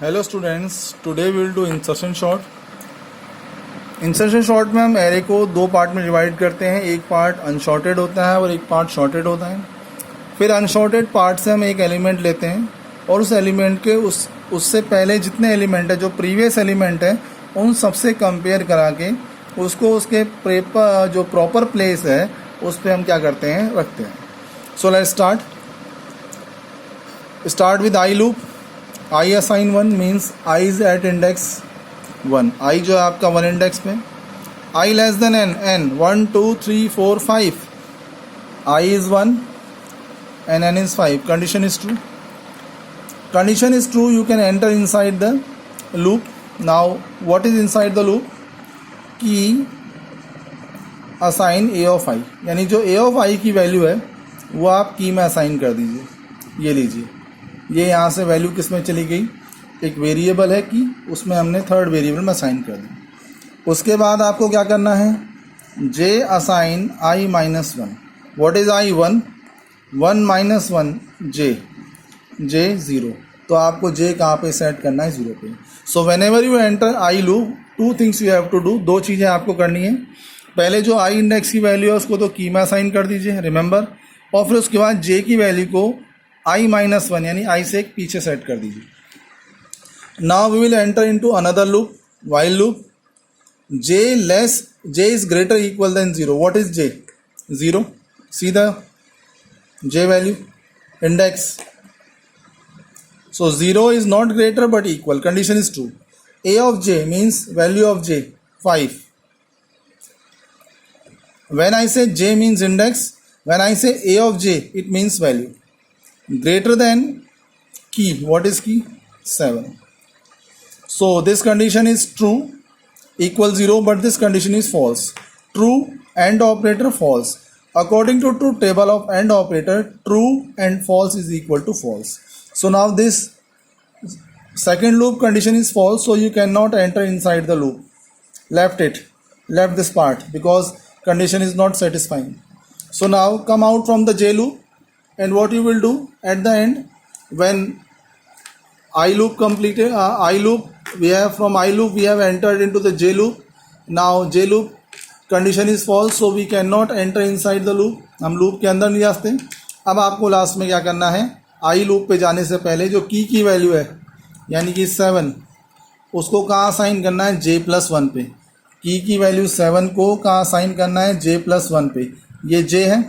Hello students, today we will do insertion sort. Insertion sort में हम array को दो पार्ट में डिवाइड करते हैं। एक पार्ट अनशॉर्टेड होता है और एक पार्ट शॉर्टेड होता है। फिर अनशॉर्टेड पार्ट से हम एक एलिमेंट लेते हैं और उस एलिमेंट के उससे पहले जितने एलिमेंट है, जो प्रीवियस एलिमेंट है, उन सबसे कंपेयर करा के उसको उसके जो प्रॉपर प्लेस है उस पर हम क्या करते हैं, रखते हैं। So let's start with I loop. I assign 1 means I is at index 1। I जो है आपका 1 इंडेक्स पे। I less than n, n 1 2 3 4 5। I is 1 and n is 5। Condition is true। Condition is true, you can enter inside the loop। Now what is inside the loop? कि assign a of I, यानी जो a of I की value है वो आप की में assign कर दीजिए। ये लीजिए, ये यहाँ से वैल्यू किस में चली गई, एक वेरिएबल है कि उसमें हमने थर्ड वेरिएबल में असाइन कर दी। उसके बाद आपको क्या करना है, J assign I minus 1। What is I? 1 1 minus 1 J 0। तो आपको जे कहाँ पे सेट करना है? 0 पे। So whenever you enter I loop, two things you have to do. दो चीज़ें आपको करनी है। पहले जो आई इंडेक्स की वैल्यू है उसको तो की में असाइन कर दीजिए, रिमेंबर। और फिर उसके बाद जे की वैल्यू को आई माइनस 1 यानी आई से एक पीछे सेट कर दीजिए। Now we will enter into another loop, while loop. J is greater equal than 0। What is J? 0। See the J value index. So 0 is not greater but equal. Condition is true. A of J means value of J 5। When I say J means index, when I say A of J it means value. Greater than key, what is key? 7. So this condition is true, equal 0, but this condition is false. True AND operator false. According to truth table of AND operator, true and false is equal to false. So now this second loop condition is false, so you cannot enter inside the loop. Left this part because condition is not satisfying. So now come out from the J loop. And what you will do at the end, when I loop completed, we have entered into the J loop. Now J loop condition is false, so we cannot enter inside the loop. हम loop के अंदर नहीं जाते। अब आपको last में क्या करना है, I loop पे जाने से पहले जो की वैल्यू है यानी कि 7, उसको कहाँ असाइन करना है? J + 1 पे। की वैल्यू 7 को कहाँ असाइन करना है? J + 1 पे। ये J है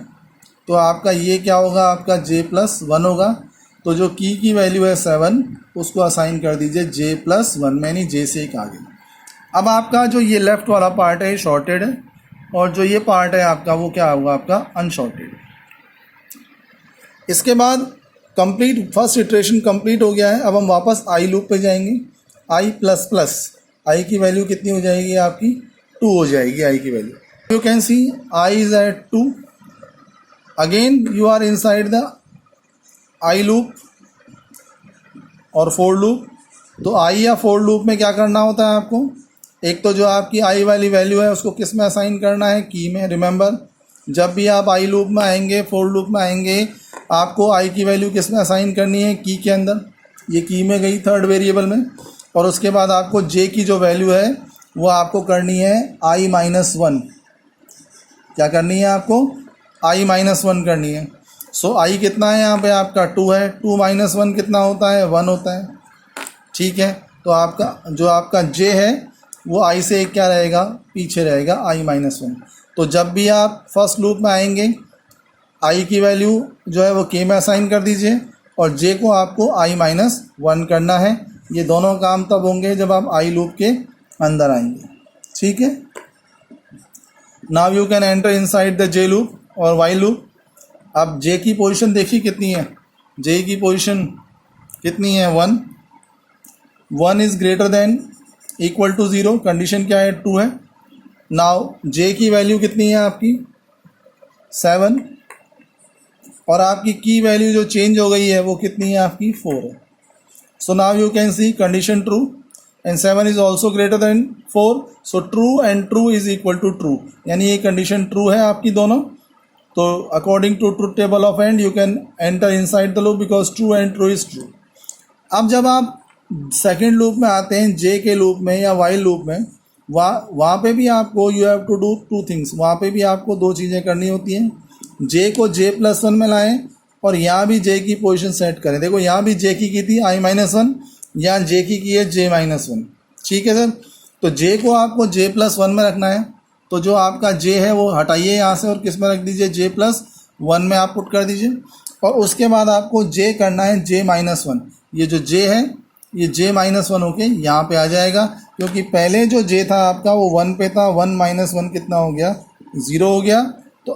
तो आपका ये क्या होगा, आपका J + 1 होगा। तो जो की वैल्यू है 7, उसको असाइन कर दीजिए J + 1 में, यानी J से एक आगे। अब आपका जो ये लेफ़्ट वाला पार्ट है शॉर्टेड है और जो ये पार्ट है आपका वो क्या होगा, आपका अनशॉर्टेड। इसके बाद कंप्लीट फर्स्ट इटरेशन कंप्लीट हो गया है। अब हम वापस आई लूप पे जाएंगे। आई की वैल्यू कितनी हो जाएगी आपकी? 2 हो जाएगी आई की वैल्यू। You can see I is at 2। Again you are inside the I loop और for loop। तो I या for loop में क्या करना होता है आपको? एक तो जो आपकी I वाली वैल्यू है उसको किस में असाइन करना है? की में। रिमेंबर, जब भी आप I loop में आएंगे, for loop में आएंगे, आपको I की वैल्यू किस में असाइन करनी है? की के अंदर। ये की में गई थर्ड वेरिएबल में। और उसके बाद आपको J की जो वैल्यू है वो आपको करनी है I - 1। क्या करनी है आपको? I - 1 करनी है। सो I कितना है यहाँ पे आपका? 2 है। 2 - 1 कितना होता है? 1 होता है। ठीक है, तो आपका J है वो I से क्या रहेगा? पीछे रहेगा, I - 1। तो जब भी आप फर्स्ट लूप में आएंगे, I की वैल्यू जो है वो K में असाइन कर दीजिए और J को आपको I - 1 करना है। ये दोनों काम तब होंगे जब आप I लूप के अंदर आएंगे। ठीक है, now you can enter inside the J loop और वाइल लूप। अब J की पोजीशन देखिए कितनी है। J की पोजीशन कितनी है? 1। 1 is greater than equal to 0। Condition क्या है? 2 है। नाउ J की वैल्यू कितनी है आपकी? 7। और आपकी की वैल्यू जो चेंज हो गई है वो कितनी है आपकी? 4 है। So now you can see condition true and 7 is also greater than 4। So true and true is equal to true, यानी ये कंडीशन ट्रू है आपकी दोनों। तो according to truth table of and you can enter inside the loop because true and true is true. अब जब आप second loop में आते हैं, जे के लूप में या वाइल लूप में, वहाँ पे भी आपको you have to do two things. वहाँ पे भी आपको दो चीज़ें करनी होती हैं, जे को j+1 में लाएं और यहाँ भी जे की पोजीशन सेट करें। देखो यहाँ भी जे की थी i-1, यहाँ जे की है j-1। ठीक है सर, तो जे को आपको j+1 में रखना है, तो जो आपका जे है वो हटाइए यहाँ से और किस में रख दीजिए, j+1 में आप पुट कर दीजिए। और उसके बाद आपको जे करना है j-1। ये जो जे है ये j-1 होके यहाँ पे आ जाएगा, क्योंकि पहले जो जे था आपका वो 1 पे था, 1 - 1 कितना हो गया, 0 हो गया। तो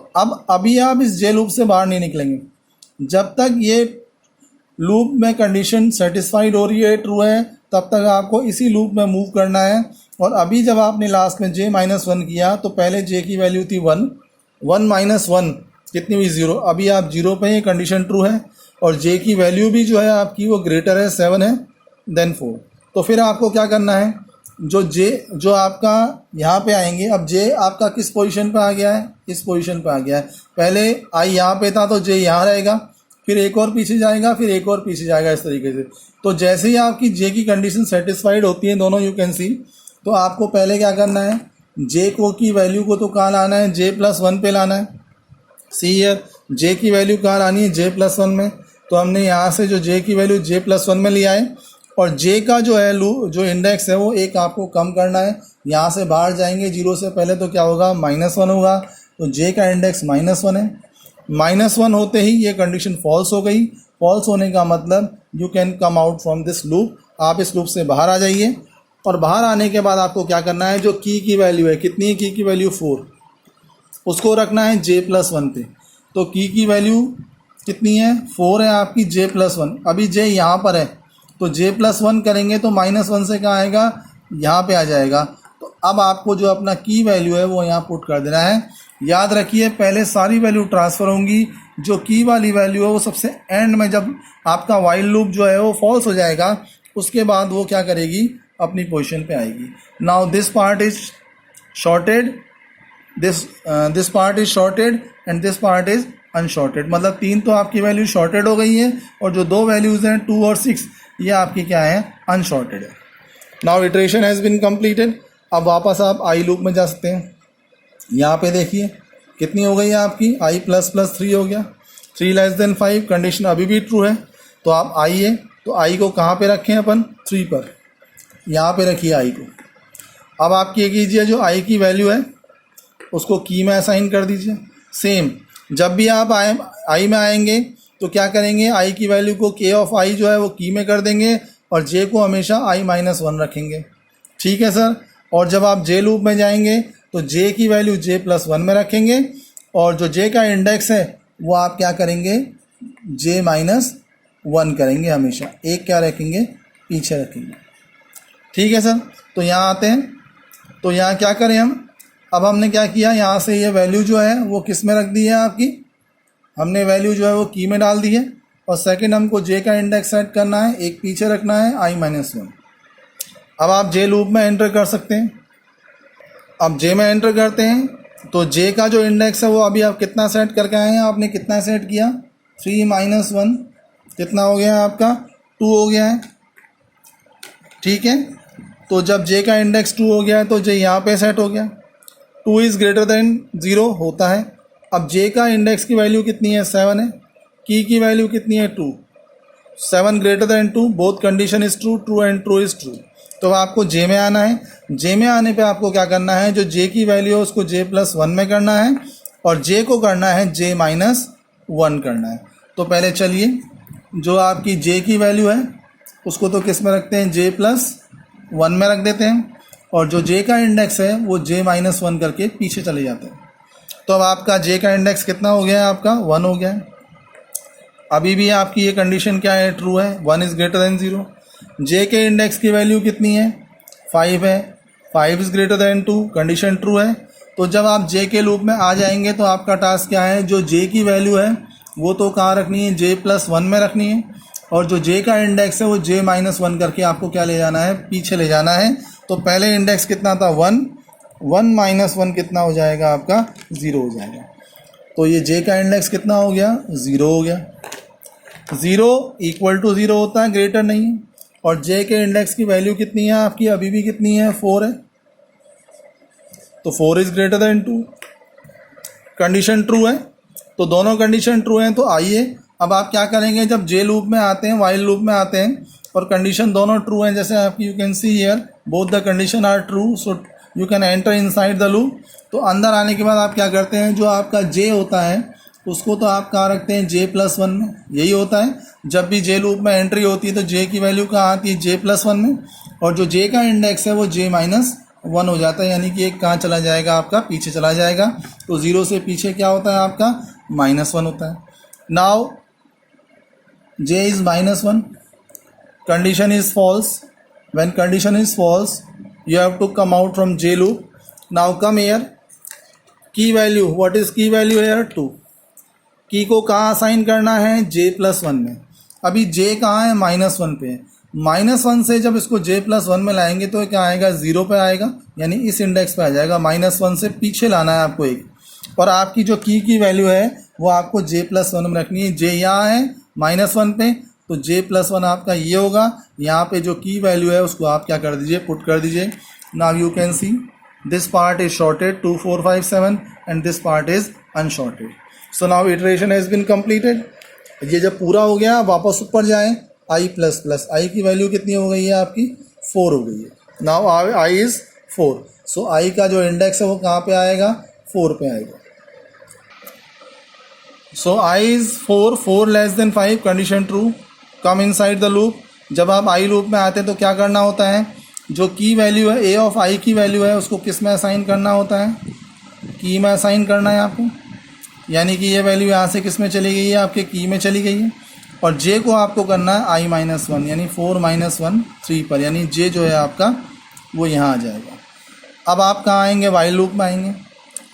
अभी आप इस जे लूप से बाहर नहीं निकलेंगे जब तक ये लूप में कंडीशन सेटिस्फाइड हो रही है, ट्रू है, तब तक आपको इसी लूप में मूव करना है। और अभी जब आपने लास्ट में j-1 किया तो पहले जे की वैल्यू थी 1, 1 - 1 कितनी हुई, 0। अभी आप 0 पे ही, कंडीशन ट्रू है और जे की वैल्यू भी जो है आपकी वो ग्रेटर है 7 है देन 4। तो फिर आपको क्या करना है, जो आपका यहाँ पे आएंगे, अब जे आपका किस पोजीशन पे आ गया है, इस पोजीशन पे आ गया है। पहले आई यहाँ पे था तो जे यहाँ रहेगा, फिर एक और पीछे जाएगा, फिर एक और पीछे जाएगा, इस तरीके से। तो जैसे ही आपकी जे की कंडीशन सेटिस्फाइड होती है दोनों, यू कैन सी, तो आपको पहले क्या करना है, जे को की वैल्यू को तो कहाँ लाना है, j+1 पे लाना है। सी हियर, जे की वैल्यू कहाँ लानी है, j+1 में। तो हमने यहाँ से जो जे की वैल्यू j+1 में लिया है और जे का जो है जो इंडेक्स है वो एक आपको कम करना है। यहाँ से बाहर जाएंगे 0 से पहले तो क्या होगा, -1 होगा। तो जे का इंडेक्स -1 है। -1 होते ही ये कंडीशन फॉल्स हो गई। फॉल्स होने का मतलब you can come out from this loop. आप इस लूप से बाहर आ जाइए और बाहर आने के बाद आपको क्या करना है, जो की वैल्यू है, कितनी है की वैल्यू 4, उसको रखना है j+1 पे। तो की वैल्यू कितनी है, 4 है आपकी, j+1। अभी जे यहाँ पर है तो j+1 करेंगे तो -1 से कहाँ आएगा, यहाँ पे आ जाएगा। तो अब आपको जो अपना की वैल्यू है वो यहाँ पुट कर देना है। याद रखिए पहले सारी वैल्यू ट्रांसफ़र होंगी, जो की वाली वैल्यू है वो सबसे एंड में, जब आपका वाइल लूप जो है वो फॉल्स हो जाएगा उसके बाद वो क्या करेगी, अपनी पोजीशन पे आएगी। Now this part is sorted, this part is sorted and this part is unsorted. मतलब 3 तो आपकी वैल्यू शॉर्टेड हो गई है और जो 2 वैल्यूज़ हैं 2 और 6 ये आपकी क्या है, अनशॉर्टेड है। Now iteration has been completed. अब वापस आप आई लूप में जा सकते हैं। यहाँ पे देखिए कितनी हो गई है आपकी, i++3 हो गया, 3 < 5। कंडीशन अभी भी ट्रू है। तो आप आइए, तो आई को कहाँ पे रखें अपन, 3 पर, यहाँ पे रखिए आई को। अब आप ये कीजिए, जो आई की वैल्यू है उसको की में असाइन कर दीजिए। सेम जब भी आप आई में आएंगे तो क्या करेंगे, आई की वैल्यू को k ऑफ आई जो है वो की में कर देंगे और जे को हमेशा i-1 रखेंगे। ठीक है सर। और जब आप जे लूप में जाएंगे तो जे की वैल्यू j+1 में रखेंगे और जो जे का इंडेक्स है वो आप क्या करेंगे, j-1 करेंगे, हमेशा एक क्या रखेंगे, पीछे रखेंगे। ठीक है सर। तो यहाँ आते हैं, तो यहाँ क्या करें हम, अब हमने क्या किया, यहाँ से ये वैल्यू जो है वो किस में रख दी है आपकी, हमने वैल्यू जो है वो की में डाल दी है। और सेकंड हमको जे का इंडेक्स सेट करना है, एक पीछे रखना है i-1। अब आप जे लूप में एंटर कर सकते हैं। अब जे में एंटर करते हैं तो जे का जो इंडेक्स है वो अभी आप कितना सेट करके आए हैं, आपने कितना सेट किया, 3 - 1 कितना हो गया आपका, 2 हो गया है। ठीक है। तो जब जे का इंडेक्स 2 हो गया है तो जे यहाँ पे सेट हो गया, 2 इज़ ग्रेटर देन 0 होता है। अब जे का इंडेक्स की वैल्यू कितनी है, 7 है, की वैल्यू कितनी है, 2, 7 greater than 2, both condition is true, true and true is true. तो आपको जे में आना है। जे में आने पे आपको क्या करना है, जो जे की वैल्यू है उसको j+1 में करना है और जे को करना है j-1 करना है। तो पहले चलिए, जो आपकी जे की वैल्यू है उसको तो किस में रखते हैं, j+1 में रख देते हैं और जो जे का इंडेक्स है वो j-1 करके पीछे चले जाते हैं। तो अब आपका जे का इंडेक्स कितना हो गया है, आपका 1 हो गया है। अभी भी आपकी ये कंडीशन क्या है, ट्रू है, 1 इज़ ग्रेटर देन 0। जे के इंडेक्स की वैल्यू कितनी है, 5 है, 5 is greater then 2, condition true है। तो जब आप जे के लूप में आ जाएंगे तो आपका टास्क क्या है, जो जे की वैल्यू है वो तो कहाँ रखनी है, j+1 में रखनी है और जो जे का इंडेक्स है वो j-1 करके आपको क्या ले जाना है, पीछे ले जाना है। तो पहले इंडेक्स कितना था, 1, 1 - 1 कितना हो जाएगा आपका, 0 हो जाएगा। तो ये जे का इंडेक्स कितना हो गया, 0 हो गया। 0 = 0 होता है, ग्रेटर नहीं है। और जे के इंडेक्स की वैल्यू कितनी है आपकी, अभी भी कितनी है, 4 है, तो 4 is greater then 2, condition true है। तो दोनों कंडीशन ट्रू हैं, तो आइए अब आप क्या करेंगे, जब जे लूप में आते हैं, वाइल लूप में आते हैं और कंडीशन दोनों ट्रू हैं, जैसे आपकी you can see here both the condition are true, so you can enter inside the loop. तो अंदर आने के बाद आप क्या करते हैं, जो आपका जे होता है उसको तो आप कहाँ रखते हैं, J+1 में। यही होता है, जब भी जे लूप में एंट्री होती है तो जे की वैल्यू कहाँ आती है, J+1 में, और जो जे का इंडेक्स है वो J-1 हो जाता है, यानी कि एक कहाँ चला जाएगा आपका, पीछे चला जाएगा। तो 0 से पीछे क्या होता है आपका, -1 होता है। Now J is -1, condition is false. When condition is false, you have to come out from J loop. Now come here, key value, what is key value here, 2. की को कहाँ असाइन करना है, J+1 में। अभी J कहाँ है, -1 पे है। -1 से जब इसको J+1 में लाएंगे तो क्या आएगा, 0 पे आएगा, यानी इस इंडेक्स पे आ जाएगा। -1 से पीछे लाना है आपको एक, और आपकी जो की वैल्यू है वो आपको J+1 में रखनी है। J यहाँ है -1 पे, तो J+1 आपका ये होगा। यहाँ पे जो की वैल्यू है उसको आप क्या कर दीजिए, पुट कर दीजिए। Now you can see this part is sorted 2 4 5 7 and this part is unsorted. So now iteration has been completed. ये जब पूरा हो गया वापस ऊपर जाएं, i की वैल्यू कितनी हो गई है आपकी, 4 हो गई है। Now i is 4, so i का जो इंडेक्स है वो कहाँ पे आएगा, 4 पे आएगा। सो i is 4 less than 5, condition true, come inside the loop. जब आप i लूप में आते हैं तो क्या करना होता है, जो की वैल्यू है a ऑफ i की वैल्यू है उसको किस में असाइन करना होता है, की में असाइन करना है आपको, यानी कि ये वैल्यू यहाँ से किस में चली गई है, आपके की में चली गई है। और j को आपको करना है i-1, यानी 4 - 1 3 पर, यानी j जो है आपका वो यहाँ आ जाएगा। अब आप कहाँ आएंगे, वाइल लूप में आएंगे।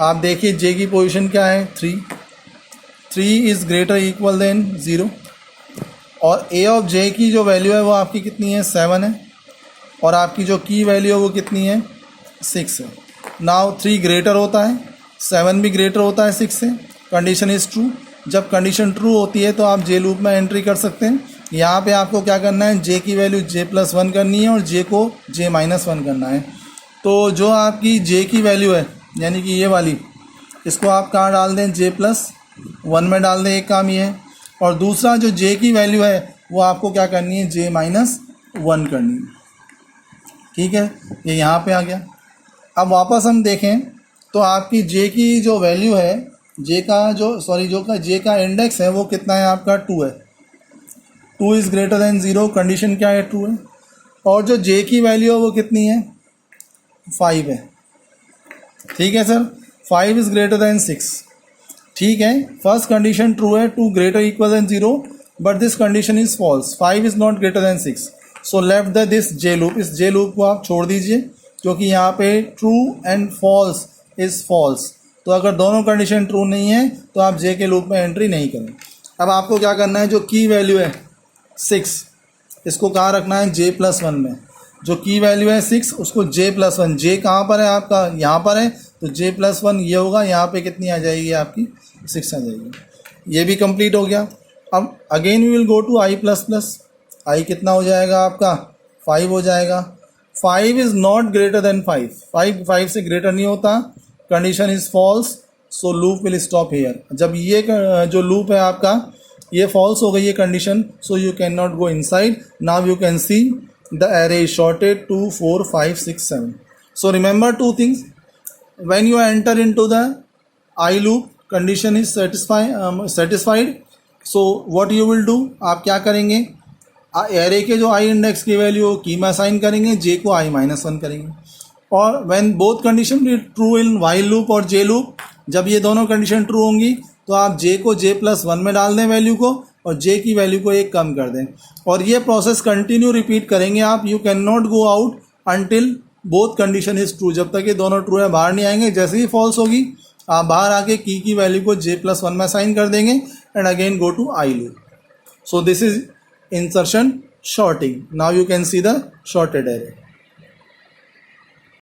आप देखिए j की पोजीशन क्या है, 3 इज़ ग्रेटर इक्वल देन 0, और a ऑफ j की जो वैल्यू है वो आपकी कितनी है, 7 है, और आपकी जो की वैल्यू है वो कितनी है, 6 है। नाउ 3 ग्रेटर होता है, 7 भी ग्रेटर होता है 6 से, कंडीशन इज़ ट्रू। जब कंडीशन ट्रू होती है तो आप जे लूप में एंट्री कर सकते हैं। यहाँ पे आपको क्या करना है, जे की वैल्यू J+1 करनी है और जे को J-1 करना है। तो जो आपकी जे की वैल्यू है, यानी कि ये वाली, इसको आप कहाँ डाल दें, J+1 में डाल दें, एक काम ये है। और दूसरा जो जे की वैल्यू है वो आपको क्या करनी है, J-1 करनी है। ठीक है, ये यहाँ पे आ गया। अब वापस हम देखें तो आपकी जे की जो वैल्यू है, जे का इंडेक्स है वो कितना है आपका, 2 है। 2 इज़ ग्रेटर देन 0, कंडीशन क्या है, 2 है। और जो जे की वैल्यू है वो कितनी है, 5 है। ठीक है सर, 5 इज़ ग्रेटर देन 6। ठीक है, फर्स्ट कंडीशन ट्रू है, 2 greater equal than 0, but this condition is false, 5 is not greater than 6। So left the this J loop, इस जे लूप को आप छोड़ दीजिए, क्योंकि यहाँ पे true and false is false. तो अगर दोनों कंडीशन ट्रू नहीं है तो आप जे के लूप में एंट्री नहीं करें। अब आपको क्या करना है, जो की वैल्यू है 6, इसको कहाँ रखना है, J+1 में। जो की वैल्यू है 6 उसको J+1, जे कहाँ पर है आपका, यहाँ पर है, तो J+1 ये होगा, यहाँ पे कितनी आ जाएगी आपकी, 6 आ जाएगी। ये भी कंप्लीट हो गया। अब again we will go to i++। i कितना हो जाएगा आपका, 5 हो जाएगा। 5 इज़ नॉट ग्रेटर देन 5, 5 से ग्रेटर नहीं होता, condition is false, so loop will stop here. जब ये जो लूप है आपका ये फॉल्स हो गई है condition, so you can not go inside. Now you can see the array is sorted 2 4 5 6 7। So remember 2 things, when you enter into the I loop condition is satisfied, so what you will do, आप क्या करेंगे, array के जो I index की value की में assign करेंगे, जे को i-1 करेंगे। और when both condition be true in while loop और जे लूप, जब ये दोनों कंडीशन ट्रू होंगी तो आप जे को J+1 में डाल दें वैल्यू को, और जे की वैल्यू को एक कम कर दें, और ये प्रोसेस कंटिन्यू रिपीट करेंगे आप। You can not go out until both condition is true, जब तक ये दोनों ट्रू है बाहर नहीं आएंगे। जैसे ही फॉल्स होगी आप बाहर आके की वैल्यू को J+1 में असाइन कर देंगे and again go to I loop. So this is insertion sorting. Now you can see the sorted array.